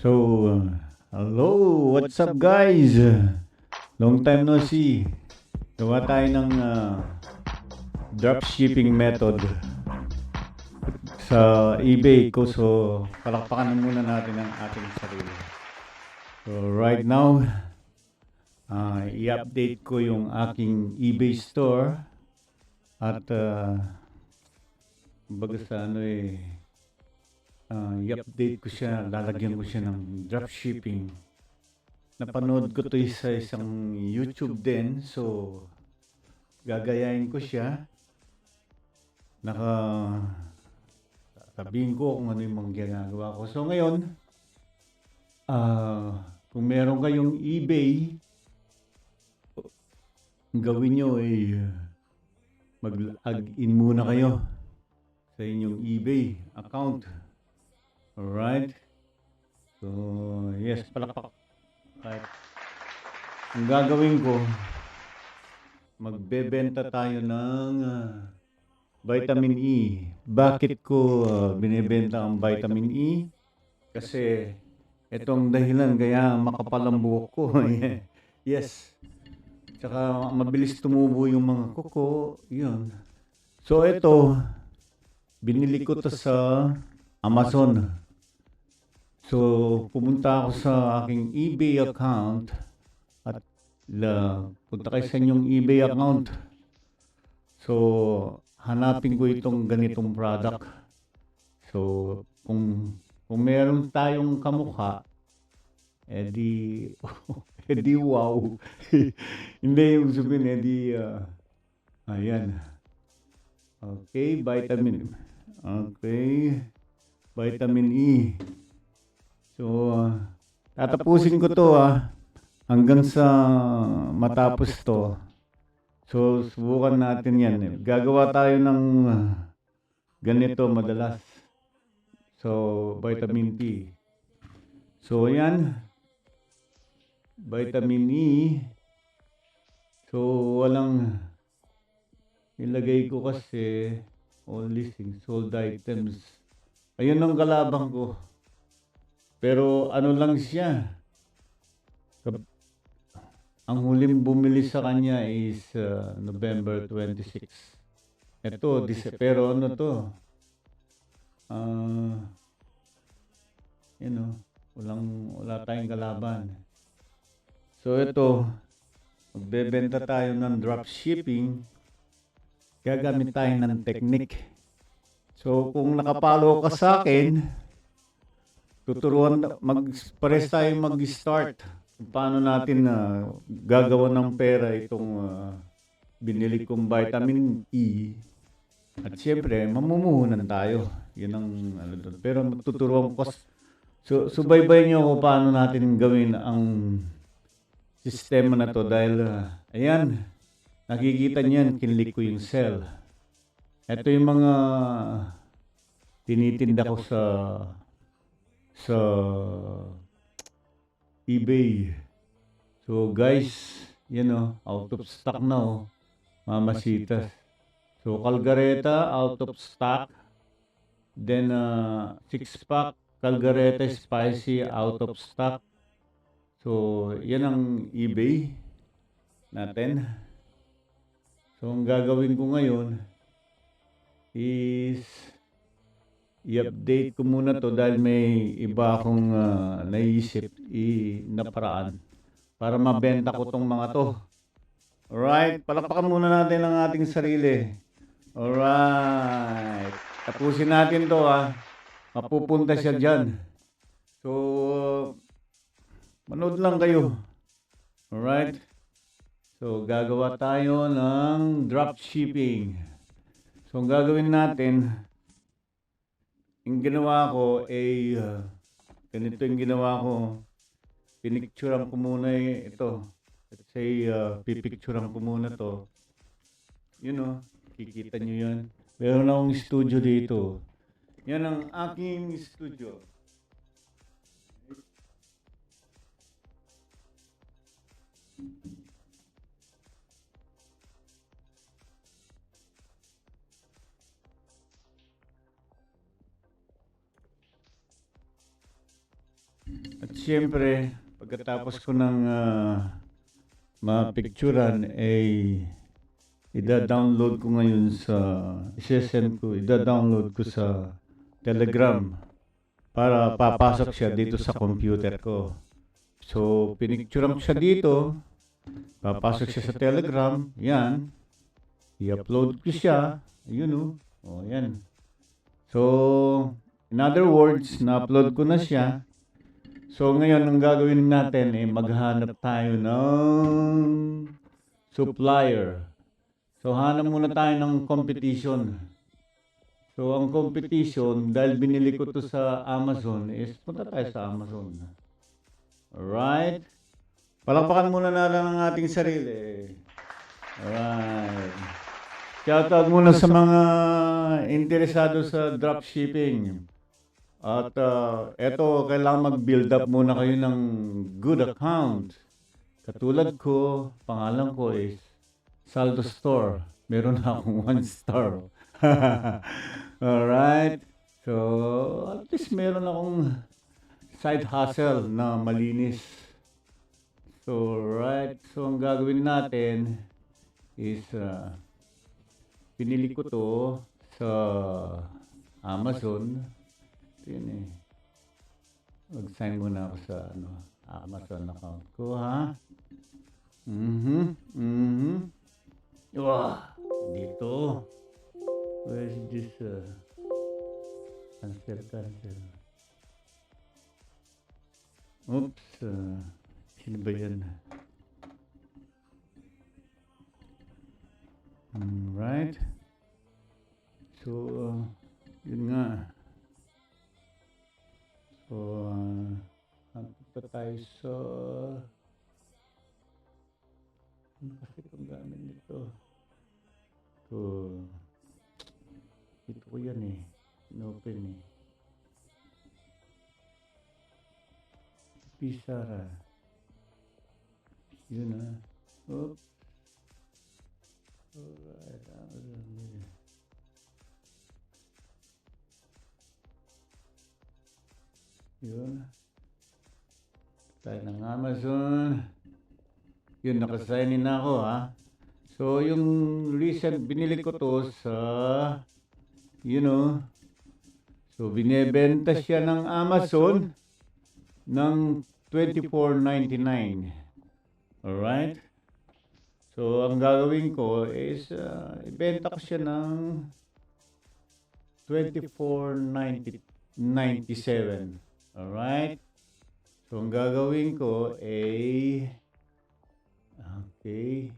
So, hello, what's up guys? Long time no see. Gawa tayo ng dropshipping method sa eBay ko. So, palakpakan na muna natin ang ating sarili. So, right now, i-update ko yung aking eBay store at baga sa i-update ko siya, lalagyan ko siya ng dropshipping. Napanood ko to sa isang YouTube din, so gagayahin ko siya. Sabihin ko kung ano yung mga ginagawa ko. So ngayon, kung meron kayong eBay, ang gawin nyo ay mag-log in muna kayo sa inyong eBay account. Alright? So, yes, palakpak. Right. Ang gagawin ko, magbebenta tayo ng vitamin E. Bakit ko binibenta ang vitamin E? Kasi itong dahilan kaya makapal ang buhok ko. Yes. Tsaka mabilis tumubo yung mga kuko. Yun. So ito, binili ko to sa Amazon. So, pumunta ako sa aking eBay account at punta kayo sa inyong eBay account. So, hanapin ko itong ganitong product. So, kung meron tayong kamukha, edi wow. Hindi yung sabihin, ayan. Okay, vitamin. Okay, vitamin E. So, tatapusin ko to hanggang sa matapos to. So, subukan natin yan. Gagawa tayo ng ganito madalas. So, vitamin D. So, yan. Vitamin E. So, walang ilagay ko kasi only sold items. Ayun ang kalabang ko. Pero ano lang siya. Ang huling bumili sa kanya is November 26. Ito, pero ano to? Wala tayong kalaban. So ito, magbebenta tayo ng dropshipping. Gagamit tayo ng technique. So kung nakapalo ka sa akin, tuturuan, pares tayo mag-start. Paano natin gagawa ng pera itong binili kong vitamin E. At siyempre, mamumuhunan tayo. Yun ang doon. Pero tuturuan ko. Subaybay niyo ako paano natin gawin ang sistema na to. Dahil, ayan, nakikita niyan, kinlik ko yung cell. Ito yung mga tinitinda ko sa eBay. So guys, out of stock na Mamasitas. So Calgareta out of stock. Then 6-pack Calgareta spicy out of stock. So yan ang eBay natin. So ang gagawin ko ngayon is i-update ko muna to dahil may iba akong naisip na paraan para mabenta ko tong mga to. Alright, palakpakan muna natin ang ating sarili. Alright, tapusin natin to mapupunta siya dyan. So, manood lang kayo. Alright, so gagawa tayo ng dropshipping. So ang gagawin natin, yung ginawa ko ay ganito yung ginawa ko. Pinicturean ko muna ito. Let's say pipicturean ko muna to. Kikita nyo yan. Meron akong studio dito. Yan ang aking studio. At siyempre, pagkatapos ko ng mapicturan, ay ida-download ko ngayon sa, isi-send ko, ida-download ko sa Telegram para papasok siya dito sa computer ko. So, pinicturean ko siya dito, papasok siya sa Telegram, yan, i-upload ko siya, yun o, yan. So, in other words, na-upload ko na siya. So, ngayon, ang gagawin natin ay maghanap tayo ng supplier. So, hanap muna tayo ng competition. So, ang competition, dahil binili ko to sa Amazon, is punta tayo sa Amazon. Alright? Palakpakan muna natin ang ating sarili. Alright. Shoutout muna sa mga interesado sa dropshipping. At eto, kailangan mag-build up muna kayo ng good account. Katulad ko, pangalan ko is Saldo Store. Meron na akong 1 star. Alright. So, at least meron akong side hustle na malinis. So, right. So, ang gagawin natin is pinili ko to sa Amazon. Ito yun eh. Mag-sign muna ako sa Amazon account ko, ha? Wow, dito. Where is this? Cancel. Oops. Sino ba yan? Right. So, yun nga. So, pa tayo sa kasi kung gamit nito. So, ito ko yan eh. Inopen eh. Pisara. Yun ah. Oops. Alright. Yun. Tayo ng Amazon. Yun, nakasign in na ako ha. So, yung recent, binili ko to sa, so binebenta siya ng Amazon ng $24.99. Alright? So, ang gagawin ko is, ibenta ko siya ng $24.97. Alright? So, ang gagawin ko ay, okay,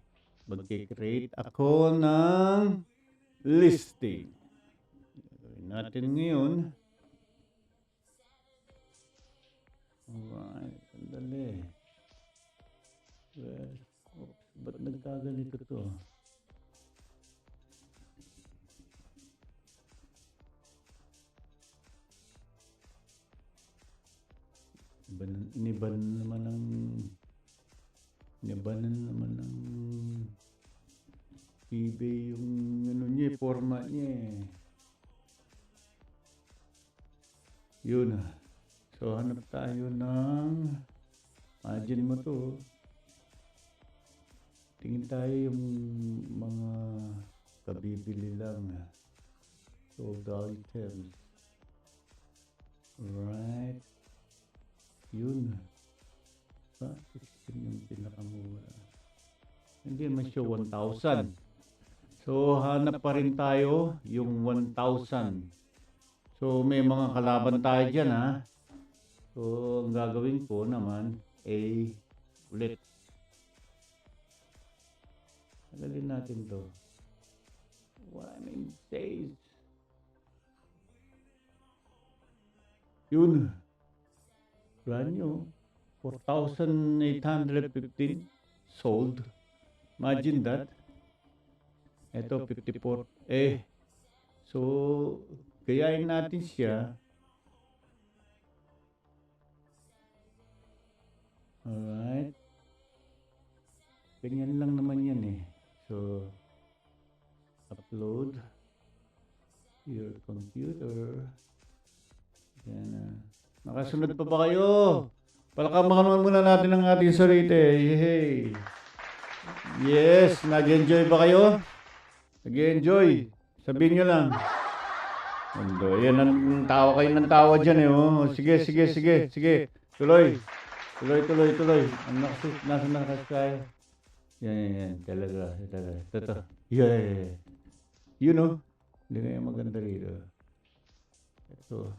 mag-create ako ng listing. Gagawin natin ngayon. Alright, sandali. Well, oops, ba't nagkaganito to? Iniban naman ng eBay yung niya, format niya eh. Yun. So, hanap tayo ng, imagine mo to, tingin tayo yung mga kabibili lang. Sold items. Right. Yun. Yung pinakamura. Hindi naman siya 1,000. So, hanap pa rin tayo yung 1,000. So, may mga kalaban tayo dyan, ha? So, ang gagawin ko naman ay ulit. Tagalin natin to. What I mean says. Yun. Brand new. 4,815 sold. Imagine that. Ito 54. So gayahin natin siya. Alright. Ganyan lang naman yan eh. So upload your computer. Yan. Nakasunod pa ba kayo? Palakpakan muna natin ang ating sarili. Yay! Yes, nag-enjoy ba kayo? Nag-enjoy. Sabihin nyo lang. Mundo, yan ang tawa kayo ng tawa dyan eh. Oh. Sige, sige, sige, sige. Tuloy. Tuloy, tuloy, tuloy. Ang nasa nakasaya. Yan. Talaga. Ito. Yeah. You know. Hindi kaya maganda rito. Ito.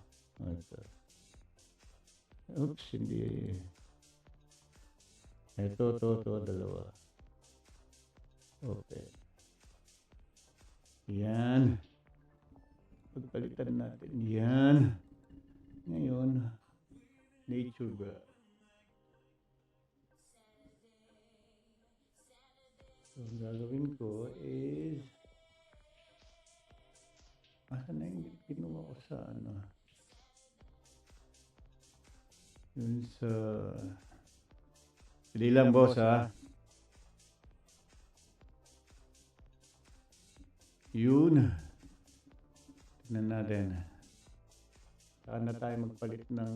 Oops, hindi. Ito, dalawa. Okay. Yan. Pagpalitan natin. Yan. Ngayon, nature ba? So, ang gagawin ko is asan na yung ginawa ko sa ano? Yun sa hindi lang boss ha. Yun. Tignan natin. Saan na tayo magpalit ng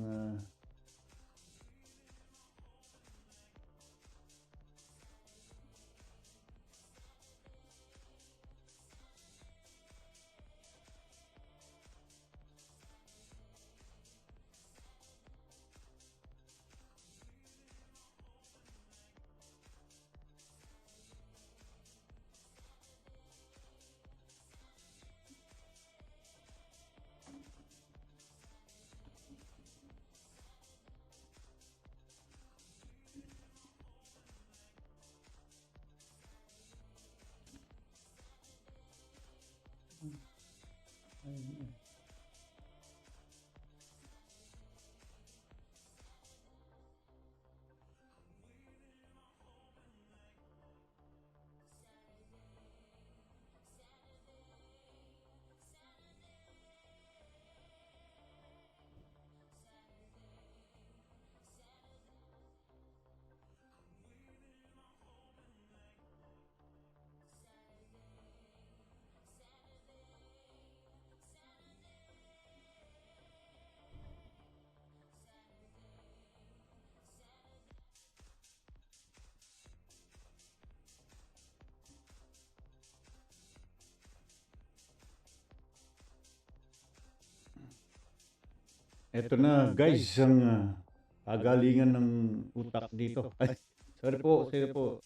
eto na guys ang kagalingan ng utak dito. Ay, sorry po.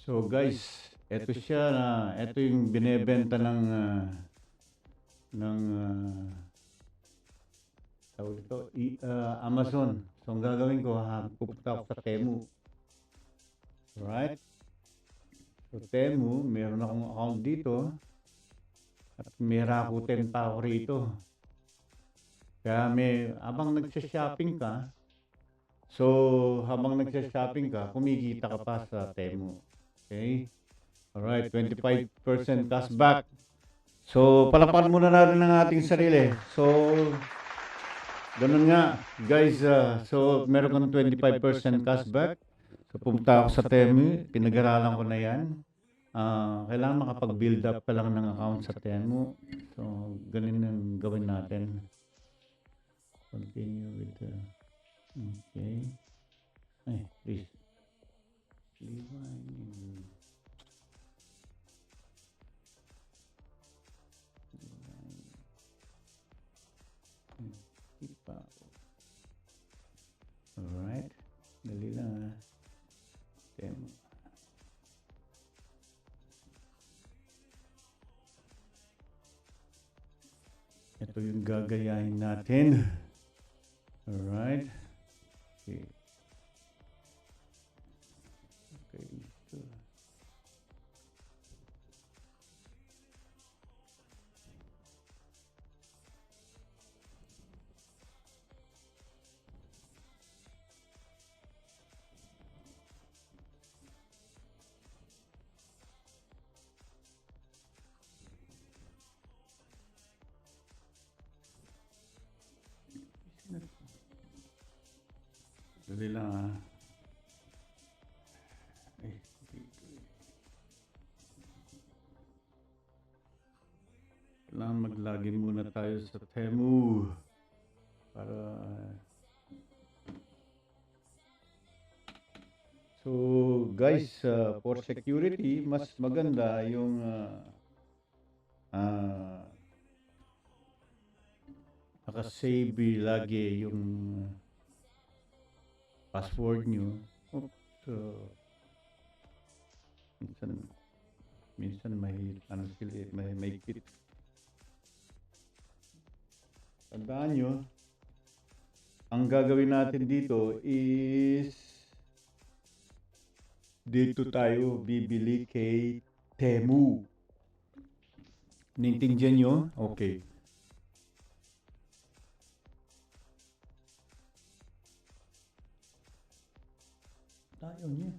So guys, eto siya na eto yung binebenta ng tawag ito, Amazon. So ang gagawin ko, pupunta ako sa Temu. Right? So Temu, meron akong account dito at may Rakuten pa ako rito. Kaya habang nagsha-shopping ka, kumikita ka pa sa Temu. Okay? Alright, 25% cashback. So, palakpakan muna natin ang ating sarili. So, ganun nga, guys. So, meron kang 25% cashback. So, pumunta ako sa Temu. Pinag-aralan ko na yan. Kailangan makapag-build up ka lang ng account sa Temu. So, ganun ang gawin natin. Continue with the... Okay. Ay, please. Alright. Dali lang ha. Temu. Ito yung gagayahin natin. Alright. Okay. Dali lang ah. Ay, dito eh. Kailangan mag-login muna tayo sa Temu. Para... So, guys, for security, mas maganda yung nakasave lagi yung password nyo. So, minsan may kit. Tandaan nyo, ang gagawin natin dito is dito tayo bibili kay Temu. Naintindihan nyo? Okay. Tayo niya.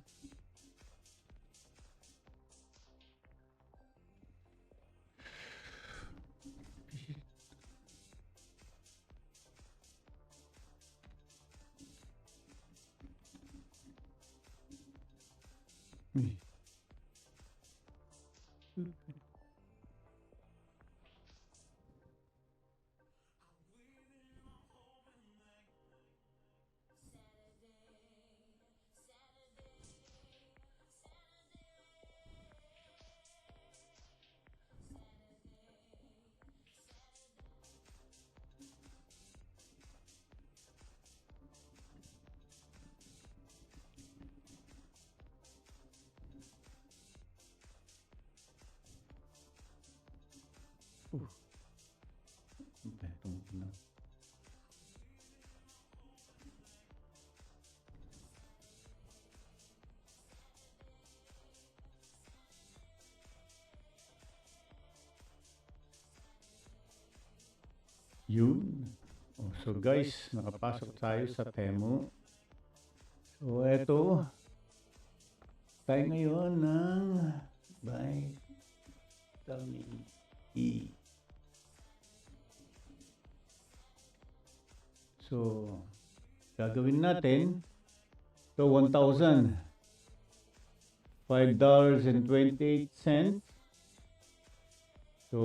Yun. So guys, nakapasok tayo sa Temu. So eto, tayo ngayon ng Vitamin E. So, gagawin natin to $1,005.28. So,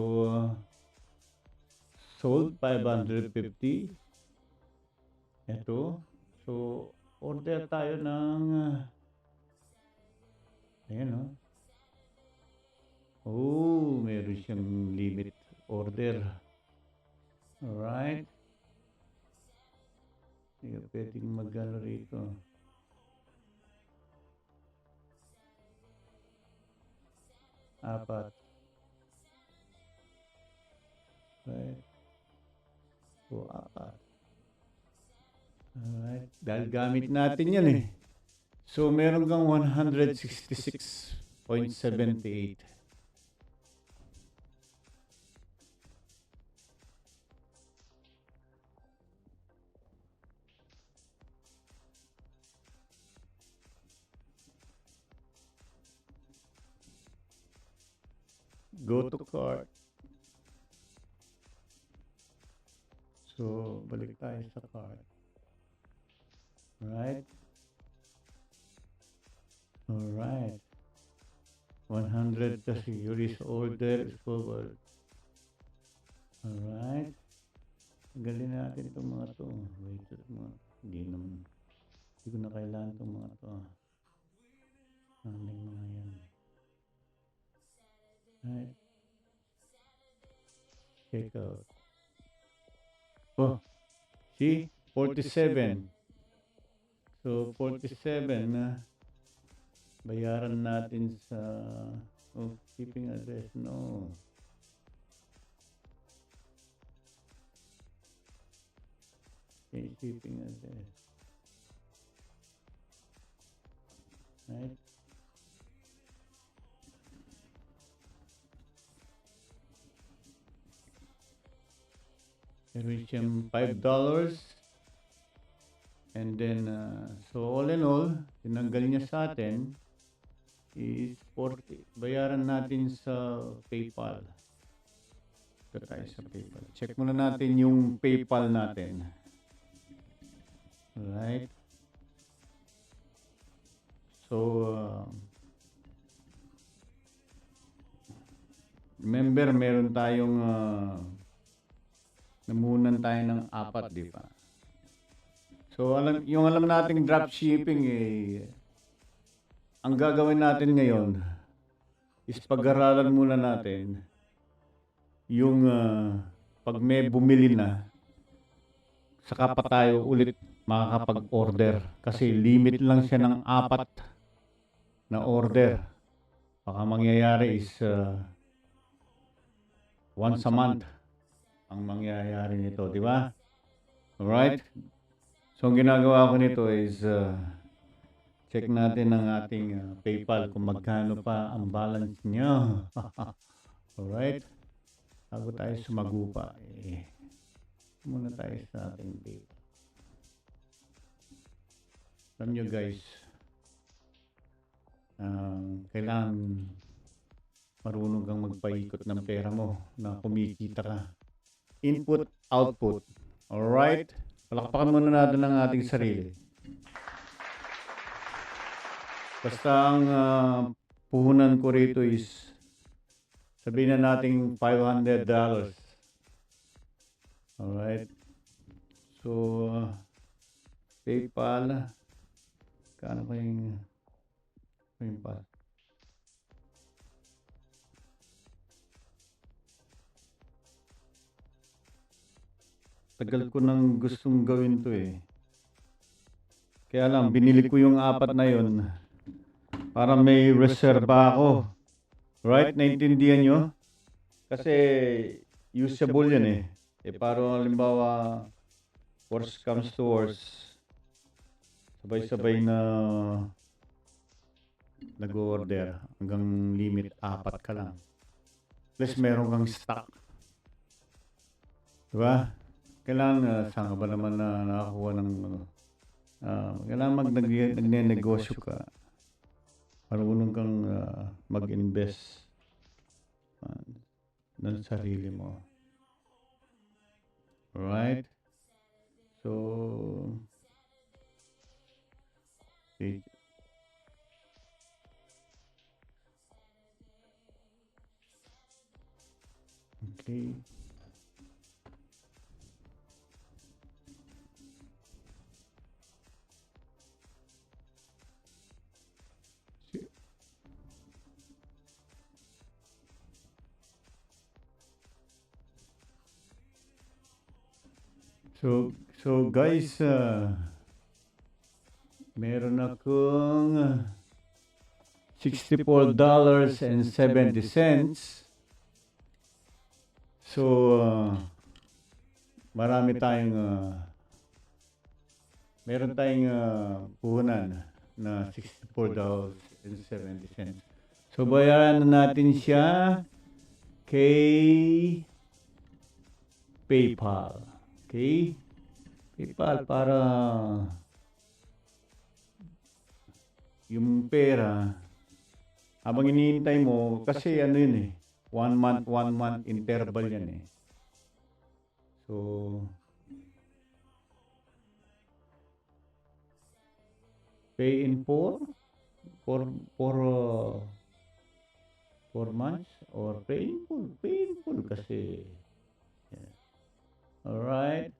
sold 550. Ito. So, order tayo ng ayan o. Oh, meron siyang limit order. Alright. Hindi ka pwedeng mag-ano rito. Apat. Right. So, apat. Alright. Dahil gamit natin yan eh. So, meron kang 166.78. Go to cart. So, balik tayo sa cart. Right? Alright. 100 kasi Yuri's order is forward. Alright. Galing natin itong mga to. Wait, hindi naman. Hindi ko na kailangan itong mga to. Ano yung mga yan. Right. Check out. Oh, see? 47. So, 47 na bayaran natin sa shipping address. No. Okay, shipping address. Right? Meron siyang $5. And then, so all in all, tinanggal niya sa atin is 40. Bayaran natin sa PayPal. Ito tayo sa PayPal. Check muna natin yung PayPal natin. Alright. December, meron tayong namunan tayo ng 4, di ba? So, yung alam nating dropshipping, ang gagawin natin ngayon is pag-aralan muna natin yung pag may bumili na, saka pa tayo ulit makakapag-order. Kasi limit lang siya ng 4 na order. Baka mangyayari is once a month ang mangyayari nito, di ba? Alright? So, ang ginagawa ko nito is check natin ang ating PayPal kung magkano pa ang balance niya. Alright? Bago tayo sumagupa, muna tayo sa ating PayPal. Alam nyo guys, kailangan marunong kang magpaikot ng pera mo na kumikita ka. Input, output. Alright? Palakpakan muna natin ang ating sarili. Basta ang puhunan ko rito is sabihin na natin $500. Alright? So, PayPal. Kano pa yung PayPal? Tagal ko nang gustong gawin to Kaya lang, binili ko yung 4 na yun para may reserba ako. Right? Naintindihan nyo? Kasi usable yan parang halimbawa, worst comes to worst, sabay-sabay na nag-order hanggang limit 4 ka lang. Plus meron kang stock. Diba? Kailangan, saan ka ba naman na nakakuha ng kailangan nagne-negosyo ka. Marunong kang mag-invest ng sarili mo. Alright? So, okay. Okay. So guys, meron akong $64.70. So, marami tayong meron tayong puhunan na $64.70. So, bayaran na natin siya kay PayPal. Okay? PayPal para yung pera habang hinihintay mo kasi ano yun 1 month interval yan So pay in 4 months or pay in full kasi alright.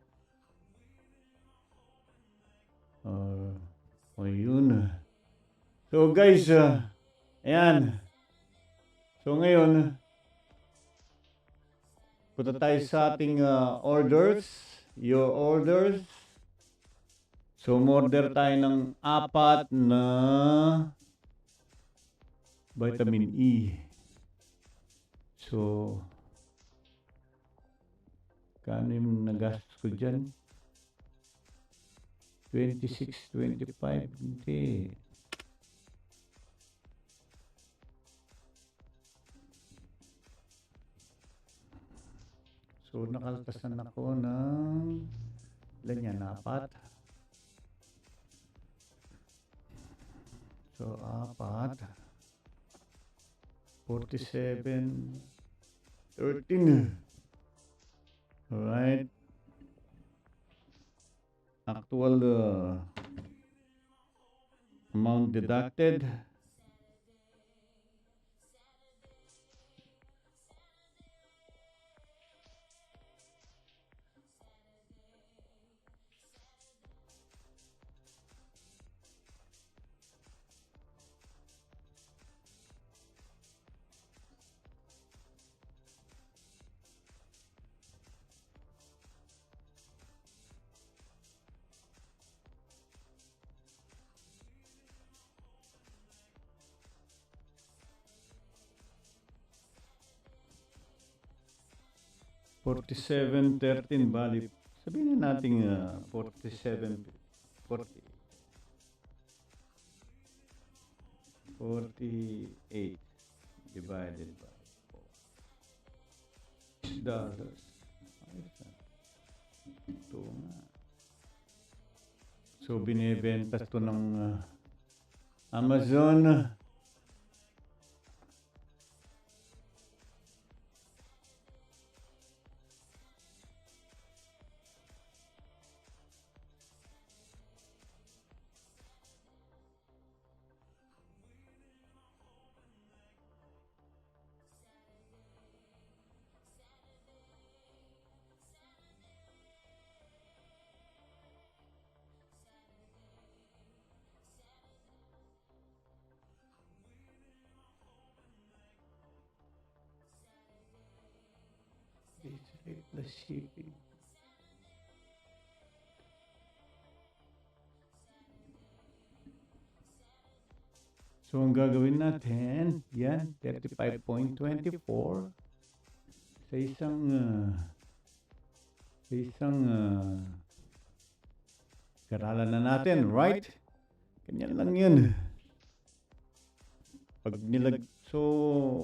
Yun. So guys, ayan. So ngayon, punta tayo sa ating orders. Your orders. So order tayo ng 4 na vitamin E. So, kano yung nagastos ko dyan? 26, 25, hindi. So, nakaltasan ako ng ilan yan? 4. So, 4. 47, 13. Alright. Actual amount deducted. 47.13 bali. Sabihin na natin 47, 40, 48 divided by $4. Ayos na. Ito nga. So, binibenta ito ng Amazon. Plus shipping. So, ang gagawin natin, yan, 35.24 sa isang karalan na natin, right? Ganyan lang yun. Pag so,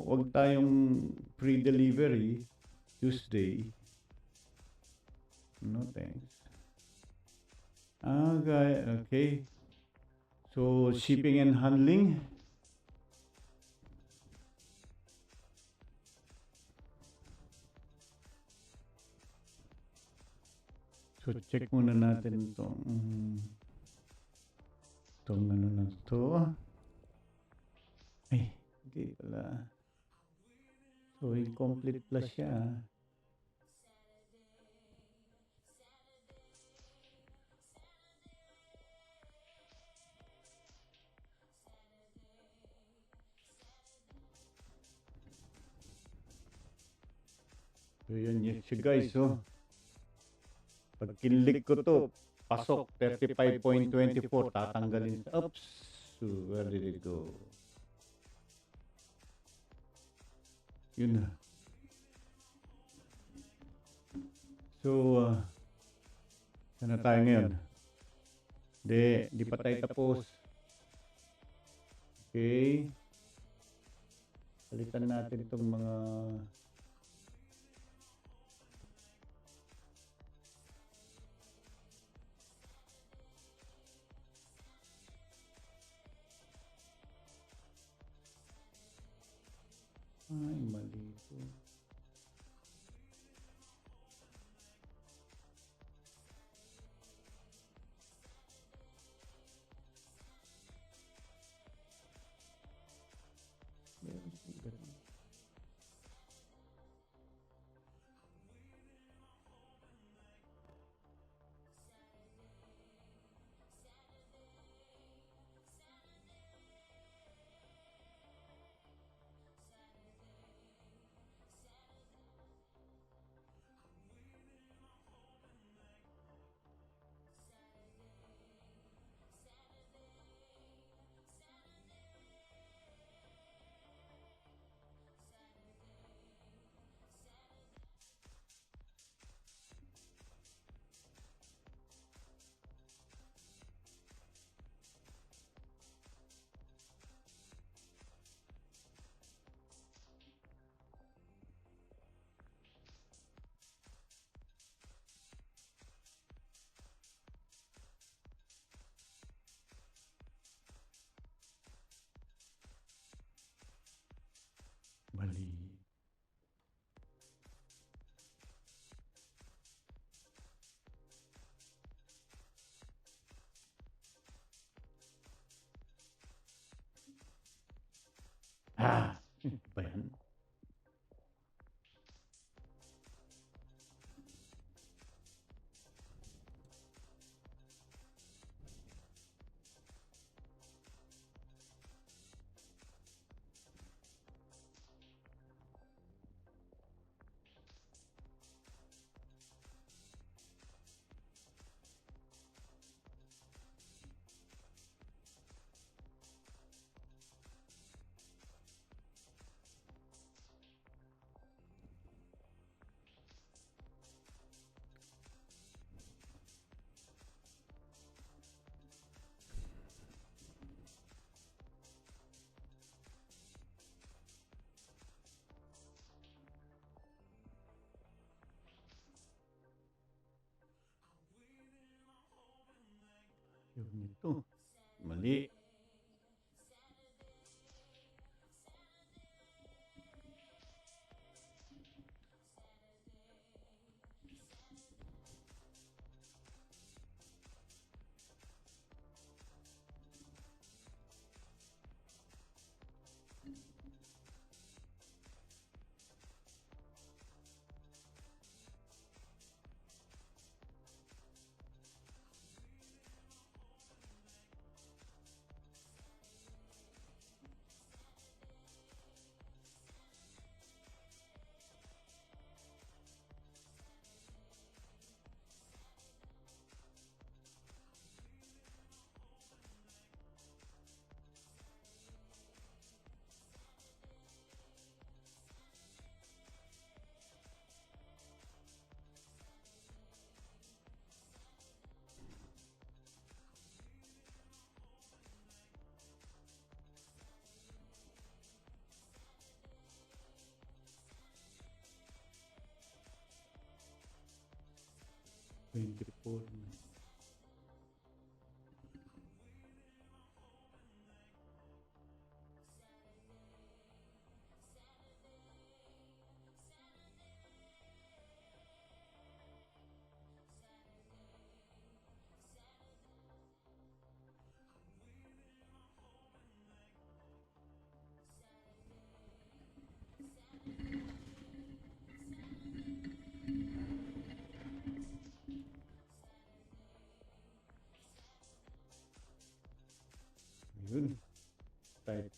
wag tayong pre-delivery Tuesday. No thanks. Okay. So, shipping and handling. So, check muna natin itong ano na ito. Ay, hindi pala. So, incomplete pala siya. So, yun siya guys. So, pag kinlik ko to, pasok 35.24, tatanggalin. Oops. So, where did it go? Yun na. So, saan na tayo ngayon? Di pa tayo tapos. Okay. Palitan natin itong mga ay, mali ito. Mali. Ba yan? Ayaw nito. Mali. $24 na. Yun. Tight.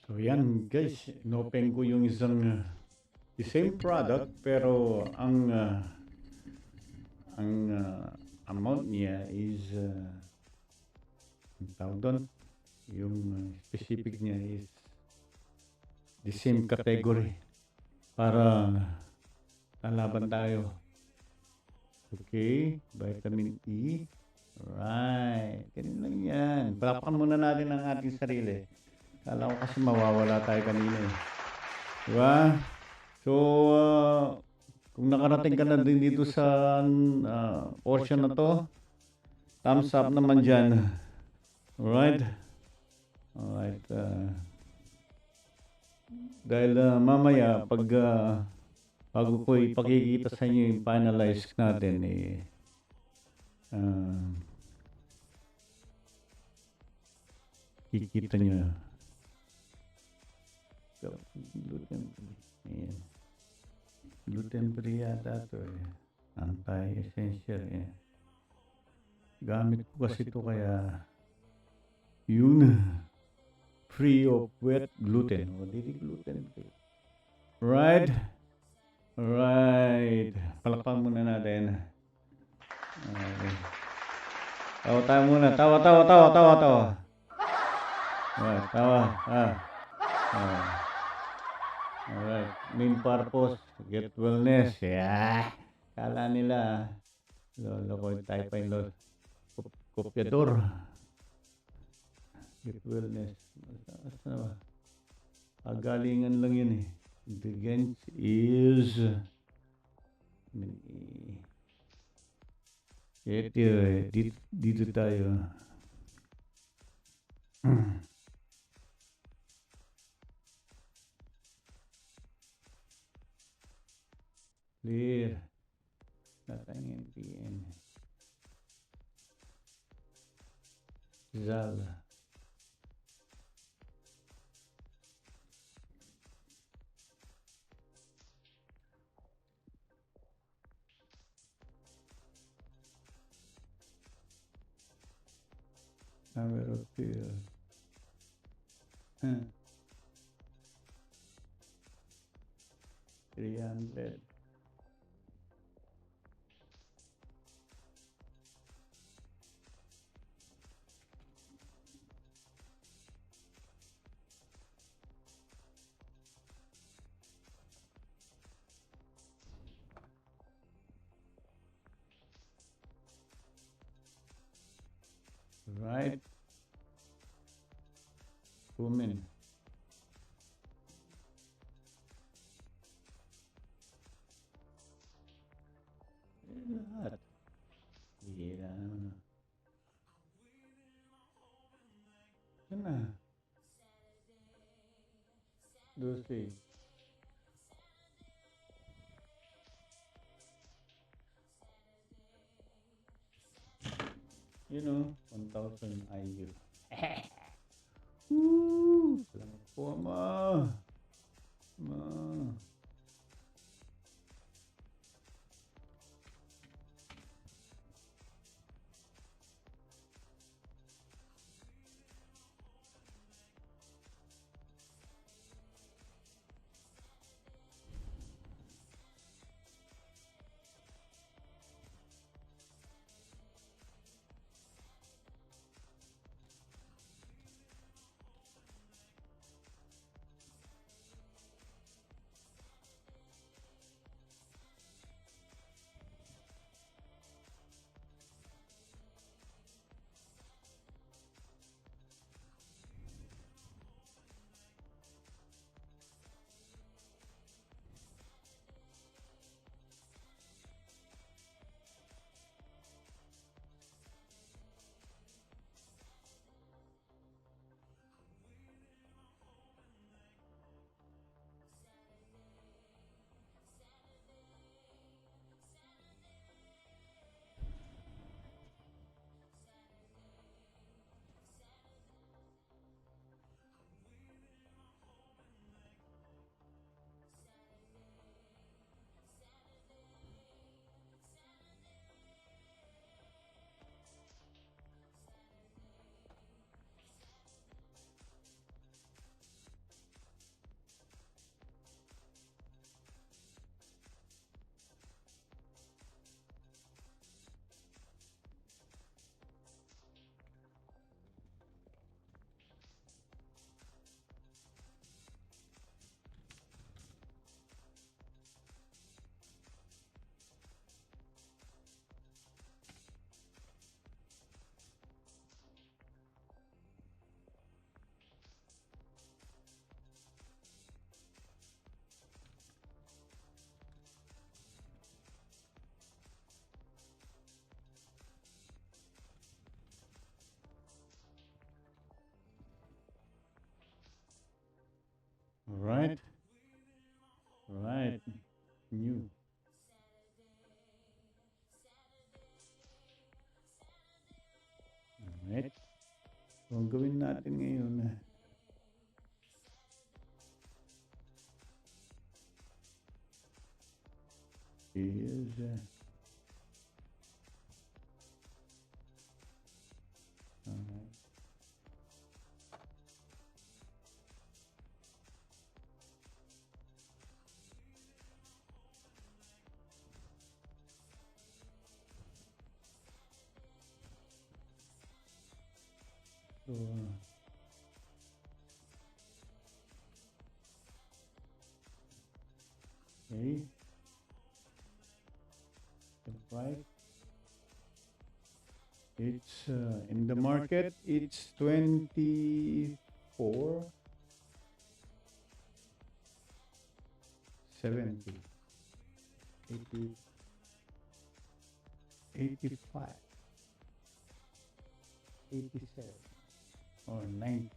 So yan guys, inopen ko yung isang the same product pero ang amount niya is ang tawag doon, yung specific niya is the same category para lalaban tayo. Okay, vitamin E. Alright, ganun lang yan. Palakpakan muna natin ang ating sarili. Kala ko kasi mawawala tayo kanina eh. Diba? So, kung nakarating ka na din dito sa portion na to, thumbs up naman dyan. Alright? Alright. Dahil mamaya, pag bago ko ipakikita sa inyo yung finalize natin, kikita nyo. Gluten free. Ayan. Gluten free yata ito eh. Anti-essential eh. Gamit ko kasi ito kaya yun. Free of wet gluten. O, di gluten free. Right? Alright. Palakpakan muna natin. Okay. Tawa tayo muna. Tawa. Alright, tawa. Alright. Main purpose, get wellness. Yeah. Kala nila, lolo tayo pa yung kopyador. Get wellness. Basta ba? Pagalingan lang yun eh. Ingredients is ito eh. Dito tayo. Clear. Tatangin PN. Zal. Number of pills. 300. Right. Cumin. Lahat. Hihira naman. Yan na. Lucy. You know, 1,000 IU. Woo! Salamat po, Ma. So, ang gawin natin ngayon is alright. So, okay. The price. It's in the market. It's 24.70, 80, 85, 87, or 90.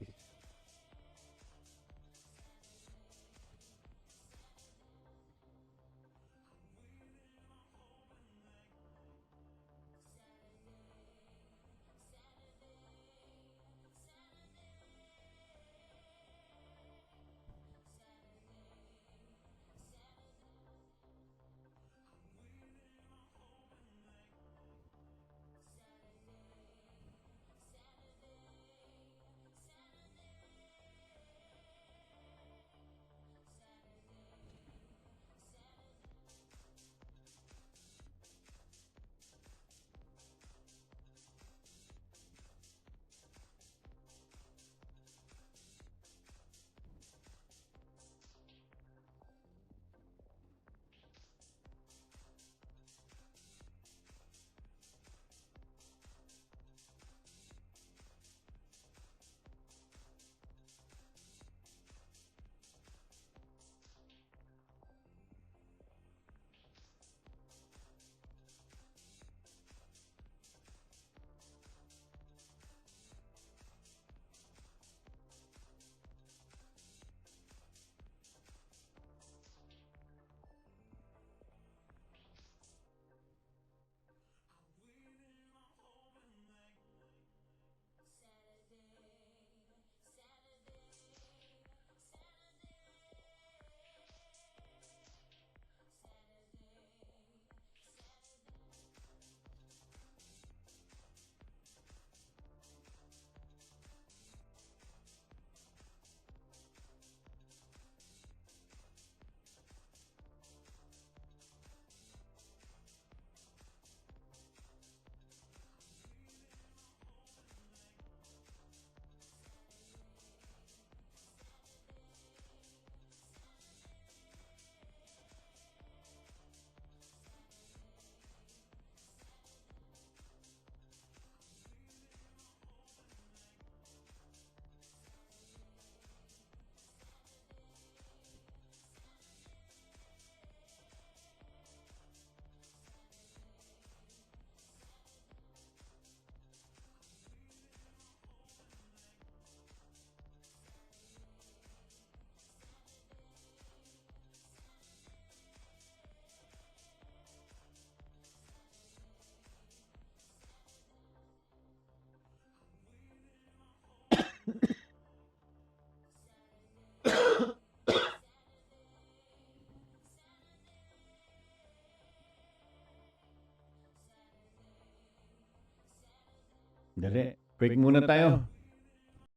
Dali. Break muna tayo.